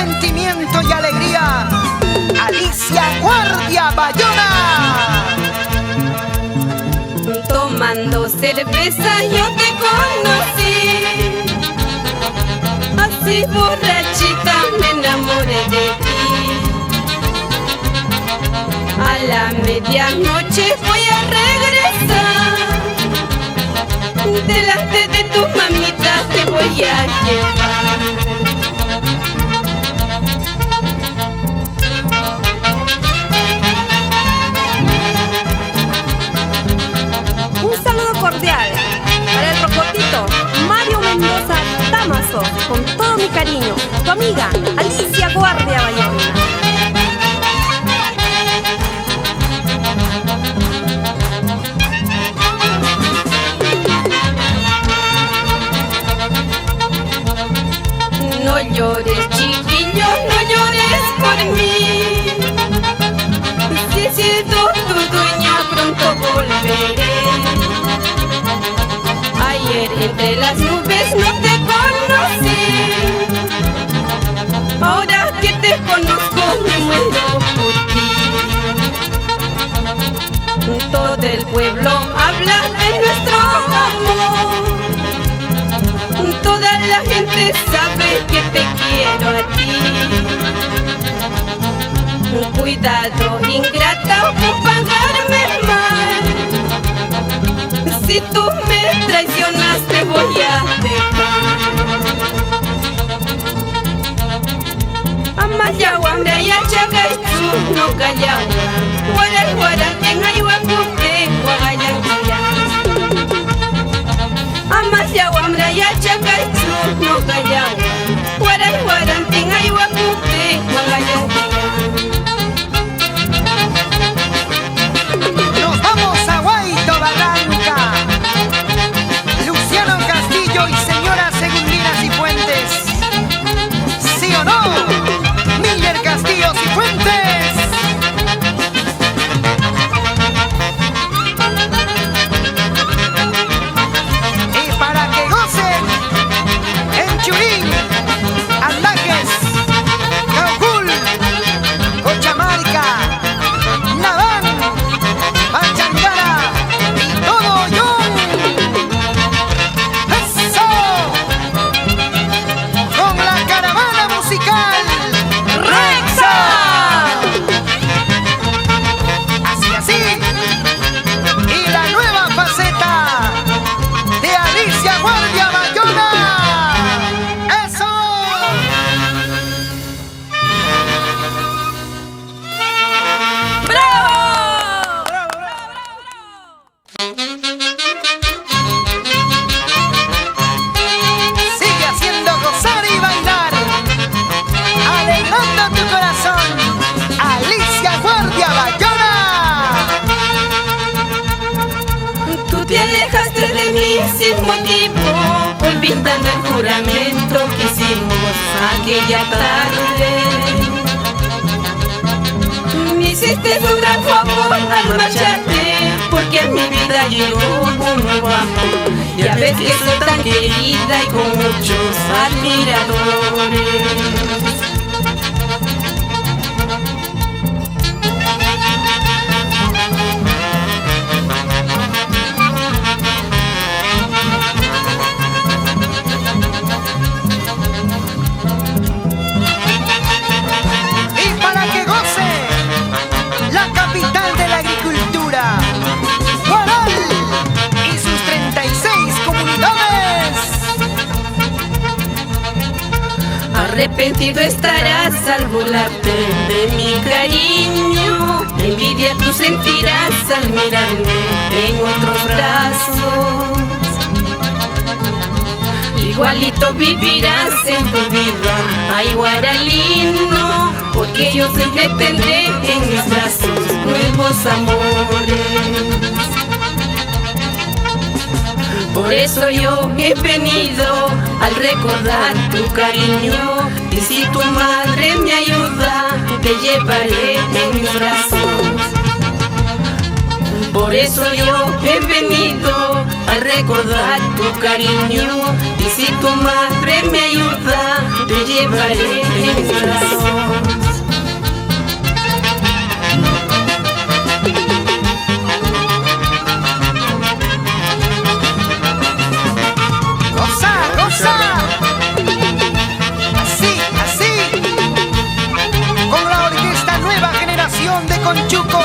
sentimiento y alegría, Alicia Guardia Bayona. Tomando cerveza yo te conocí, así borrachita me enamoré de ti. A la medianoche voy a regresar, delante de tu mamita te voy a llevar. Un saludo cordial para el Rocotito Mario Mendoza Damaso, con todo mi cariño, tu amiga Alicia Guardia Bayona. No llores, chiquillo, no llores por mí. Si he sido tu dueña, pronto volveré. Ayer entre las nubes no te conocí, ahora que te conozco me muero por ti. Todo el pueblo habla de nuestro amor, toda la gente sabe que te quiero a ti. Cuidado, ingrata, por pagarme mal. Si tú me traicionas te voy a dejar. Amaya wamra ya chagay tu no kayawa, waral waral tengaywa kuke wagayangira. Amaya wamra ya chagay tu no kayawa, waral waral tengaywa kuke wagayangira. Nos vamos a Guaito Barranca. Luciano Castillo y señora Segundinas y Fuentes. ¿Sí o no? Miller Castillos y Fuentes. Y para que gocen en Churín, Andajes, Caucul, Cochamarica, Naván, Pachangara y todo Yon. ¡Eso! Con la caravana musical Rexa. Así. Y la nueva faceta de Alicia Guardia Bayona. ¡Eso! Sigue haciendo gozar y bailar, alegrando tu corazón, Alicia Guardia Bayona. Tú te alejaste de mí sin motivo, olvidando el juramento que hicimos aquella tarde. Me hiciste un gran favor al marcharte, porque en mi vida llegó un nuevo amor. Ya ves que soy tan querida y con muchos admiradores. Y para que goce la capital de la agricultura, Guaral y sus 36 comunidades. Arrepentido estarás al burlarte de mi cariño, envidia tú sentirás al mirarme en otros brazos. Igualito vivirás en tu vida, ay guaralino, porque yo siempre tendré en mis brazos nuevos amores. Por eso yo he venido al recordar tu cariño, y si tu madre me ayuda, te llevaré en mis brazos. Por eso yo he venido a recordar tu cariño. Y si tu madre me ayuda, te llevaré en mis brazos. ¡Goza, goza! Así, así. Con la orquesta Nueva Generación de Conchuco